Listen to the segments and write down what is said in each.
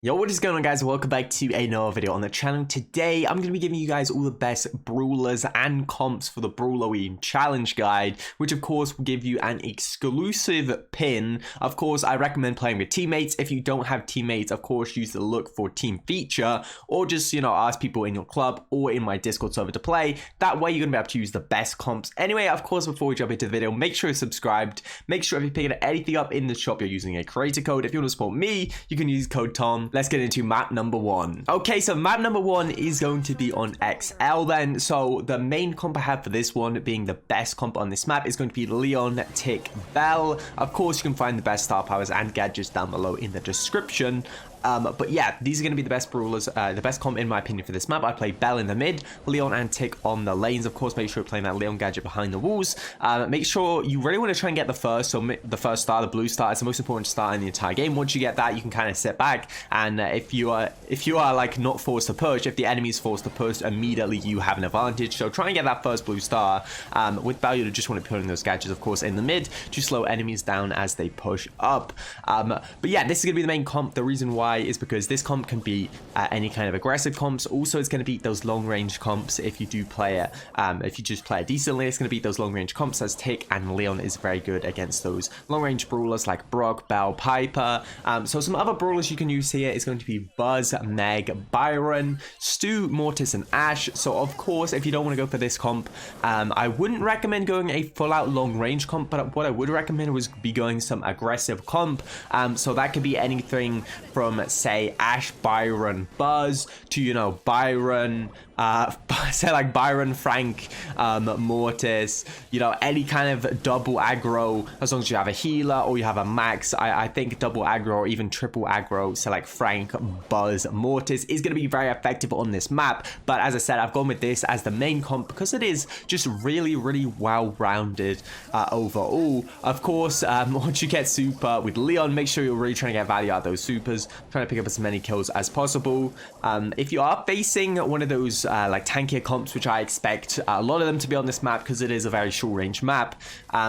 Yo, what is going on, guys? Welcome back to another video on the channel. Today I'm going to be giving you guys all the best brawlers and comps for the BRAWL-O-WEEN challenge guide, which of course will give you an exclusive pin. Of course, I recommend playing with teammates. If you don't have teammates, of course, use the look for team feature, or just, ask people in your club or in my Discord server to play. That way you're going to be able to use the best comps. Anyway, of course, before we jump into the video, make sure you're subscribed. Make sure if you're picking anything up in the shop, you're using a creator code. If you want to support me, you can use code TOM. Let's get into map number one. Okay, so map number one is going to be on XL then. So the main comp I have for this one, being the best comp on this map, is going to be Leon, Tick, Bell. Of course, you can find the best star powers and gadgets down below in the description. But yeah, these are going to be the best brawlers, the best comp in my opinion for this map. I play Bell in the mid, Leon and Tick on the lanes. Of course, make sure you're playing that Leon gadget behind the walls. Make sure you really want to try and get the first, so the first star, the blue star, is the most important star in the entire game. Once you get that, you can kind of sit back, and if you are like not forced to push, if the enemy is forced to push, immediately you have an advantage. So try and get that first blue star. With Bell, you just want to put in those gadgets, of course, in the mid to slow enemies down as they push up. But yeah, this is going to be the main comp. The reason why is because this comp can be any kind of aggressive comps. Also, it's going to beat those long range comps if you do play it. If you just play it decently, it's going to beat those long range comps, as Tick and Leon is very good against those long range brawlers like Brock, Bell, Piper. So some other brawlers you can use here is going to be Buzz, Meg, Byron, Stu, Mortis, and Ash. So of course, if you don't want to go for this comp, I wouldn't recommend going a full out long range comp, but what I would recommend was be going some aggressive comp. So that could be anything from, say, Ash, Byron, Buzz to, Byron, say like Byron, Frank, Mortis, any kind of double aggro, as long as you have a healer or you have a max. I think double aggro or even triple aggro, so like Frank, Buzz, Mortis, is going to be very effective on this map. But as I said, I've gone with this as the main comp because it is just really, really well-rounded overall. Of course, once you get super with Leon, make sure you're really trying to get value out of those supers, trying to pick up as many kills as possible. If you are facing one of those like tankier comps, which I expect a lot of them to be on this map because it is a very short range map,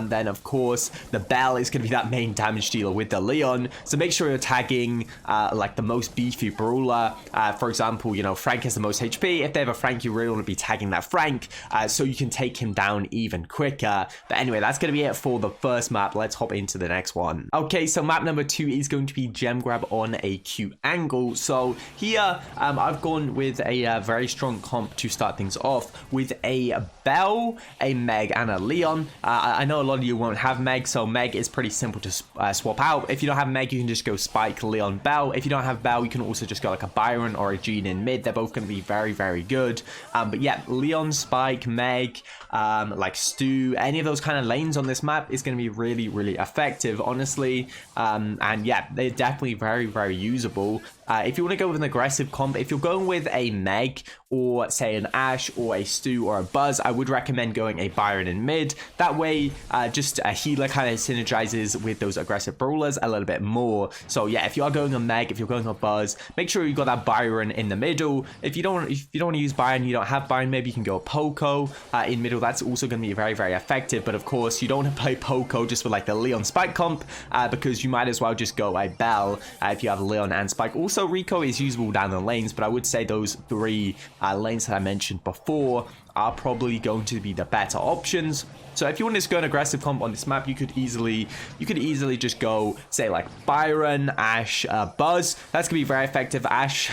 then of course the Bell is going to be that main damage dealer with the Leon. So make sure you're tagging like the most beefy brawler. For example, Frank has the most HP. If they have a Frank, you really want to be tagging that Frank so you can take him down even quicker. But anyway, that's going to be it for the first map. Let's hop into the next one. Okay, so map number two is going to be gem grab on a cute angle. So here I've gone with a very strong comp to start things off with a Bell, a Meg, and a Leon. I know a lot of you won't have Meg, so Meg is pretty simple to swap out. If you don't have Meg, you can just go Spike, Leon, Bell. If you don't have Bell, you can also just go like a Byron or a Jean in mid. They're both going to be very, very good. But yeah, Leon, Spike, Meg, like Stu, any of those kind of lanes on this map is going to be really, really effective, honestly. And yeah, they're definitely very, very usable. If you want to go with an aggressive comp, if you're going with a Meg or say an Ash or a Stu or a Buzz, I would recommend going a Byron in mid. That way, just a healer kind of synergizes with those aggressive brawlers a little bit more. So yeah, if you are going a Meg, if you're going a Buzz, make sure you got that Byron in the middle. If you don't want to use Byron, you don't have Byron, maybe you can go a Poco in middle. That's also going to be very, very effective. But of course, you don't want to play Poco just with like the Leon Spike comp because you might as well just go a Bell if you have Leon and Spike. Also, Rico is usable down the lanes, but I would say those three lanes that I mentioned before are probably going to be the better options. So if you want to just go an aggressive comp on this map, you could easily just go say like Byron, Ash, Buzz. That's gonna be very effective. Ash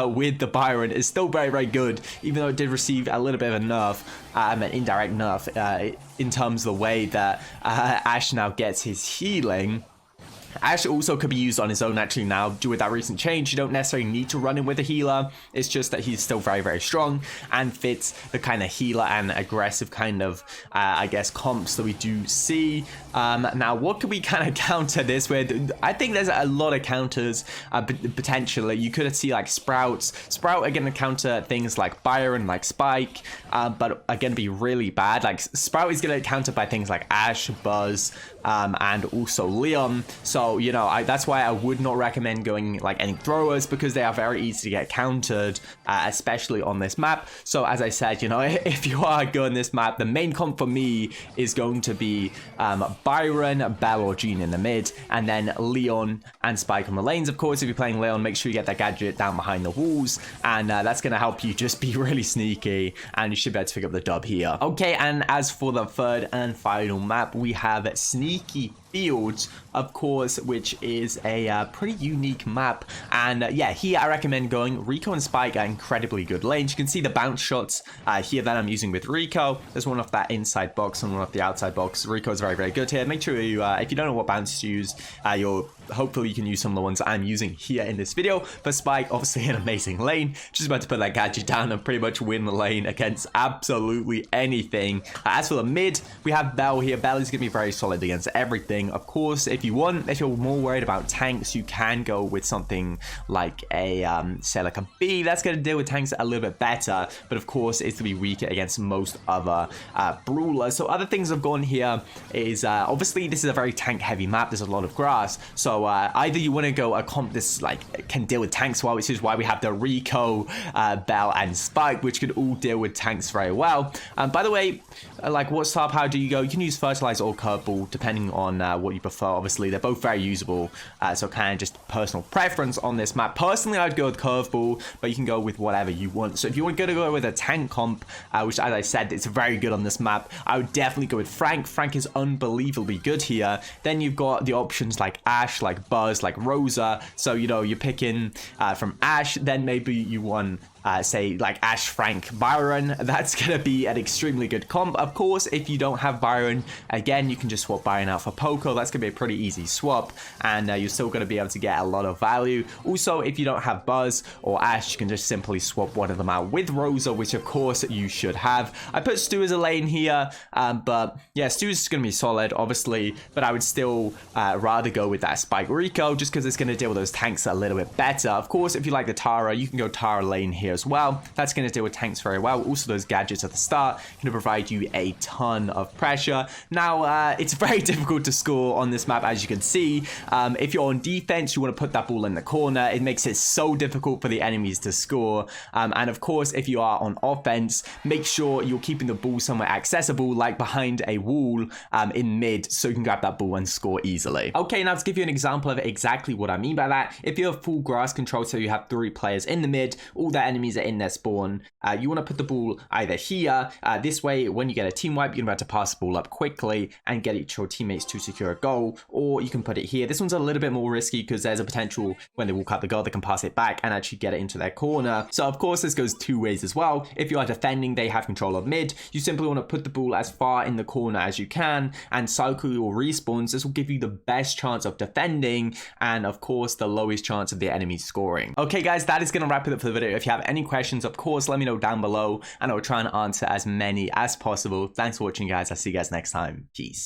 with the Byron is still very, very good, even though it did receive a little bit of a nerf, an indirect nerf in terms of the way that Ash now gets his healing. Ash also could be used on his own actually now. Due with that recent change, you don't necessarily need to run him with a healer. It's just that he's still very, very strong and fits the kind of healer and aggressive kind of, I guess, comps that we do see. Now, what could we kind of counter this with? I think there's a lot of counters potentially. You could see like Sprouts. Sprout are going to counter things like Byron, like Spike, but are going to be really bad. Like Sprout is going to counter by things like Ash, Buzz, and also Leon. So So, you know, that's why I would not recommend going like any throwers, because they are very easy to get countered, especially on this map. So as I said, you know, if you are going this map, the main comp for me is going to be Byron, Bell, or Jean in the mid, and then Leon and Spike on the lanes. Of course, if you're playing Leon, make sure you get that gadget down behind the walls, and that's going to help you just be really sneaky, and you should be able to pick up the dub here. Okay, and as for the third and final map, we have Sneaky Fields, of course, which is a pretty unique map. And yeah, here I recommend going Rico and Spike are incredibly good lanes. You can see the bounce shots here that I'm using with Rico. There's one off that inside box and one off the outside box. Rico is very, very good here. Make sure you, if you don't know what bounce to use, hopefully you can use some of the ones I'm using here in this video. For Spike, obviously an amazing lane. Just about to put that gadget down and pretty much win the lane against absolutely anything. As for the mid, we have Bell here. Bell is going to be very solid against everything. Of course, if you're more worried about tanks, you can go with something like a, say like a B. That's going to deal with tanks a little bit better, but of course it's to be weaker against most other brawlers. So other things I've gone here is, obviously this is a very tank heavy map. There's a lot of grass. So either you want to go a comp this like can deal with tanks well, which is why we have the Rico, Bell, and Spike, which could all deal with tanks very well. By the way, like what star power do you go? You can use Fertilizer or Curveball, depending on what you prefer. Obviously, they're both very usable, so kind of just personal preference on this map. Personally, I'd go with Curveball, but you can go with whatever you want. So if you want to go with a tank comp, which as I said, it's very good on this map, I would definitely go with Frank. Frank is unbelievably good here. Then you've got the options like Ash, like Buzz, like Rosa. So, you know, you're picking from Ash, then maybe you want say like Ash, Frank, Byron. That's gonna be an extremely good comp. Of course, if you don't have Byron, again, you can just swap Byron out for Poco. That's gonna be a pretty easy swap, and you're still gonna be able to get a lot of value. Also, if you don't have Buzz or Ash, you can just simply swap one of them out with Rosa, which of course you should have. I put Stu as a lane here, but yeah, Stu is gonna be solid, obviously, but I would still rather go with that Spike Rico, just because it's gonna deal with those tanks a little bit better. Of course, if you like the Tara, you can go Tara lane here as well. That's going to deal with tanks very well. Also, those gadgets at the start going to provide you a ton of pressure. Now, it's very difficult to score on this map, as you can see. If you're on defense, you want to put that ball in the corner. It makes it so difficult for the enemies to score. And of course, if you are on offense, make sure you're keeping the ball somewhere accessible, like behind a wall in mid, so you can grab that ball and score easily. Okay, now to give you an example of exactly what I mean by that, if you have full grass control, so you have 3 players in the mid, all the enemies are in their spawn, you want to put the ball either here, this way when you get a team wipe, you're about to pass the ball up quickly and get it to your teammates to secure a goal, or you can put it here. This one's a little bit more risky because there's a potential when they walk out the goal, they can pass it back and actually get it into their corner. So of course this goes 2 ways as well. If you are defending, they have control of mid, you simply want to put the ball as far in the corner as you can and cycle your respawns. This will give you the best chance of defending and of course the lowest chance of the enemy scoring. Okay guys, that is going to wrap it up for the video. If you have any questions, of course, let me know down below and I'll try and answer as many as possible. Thanks for watching guys. I'll see you guys next time. Peace.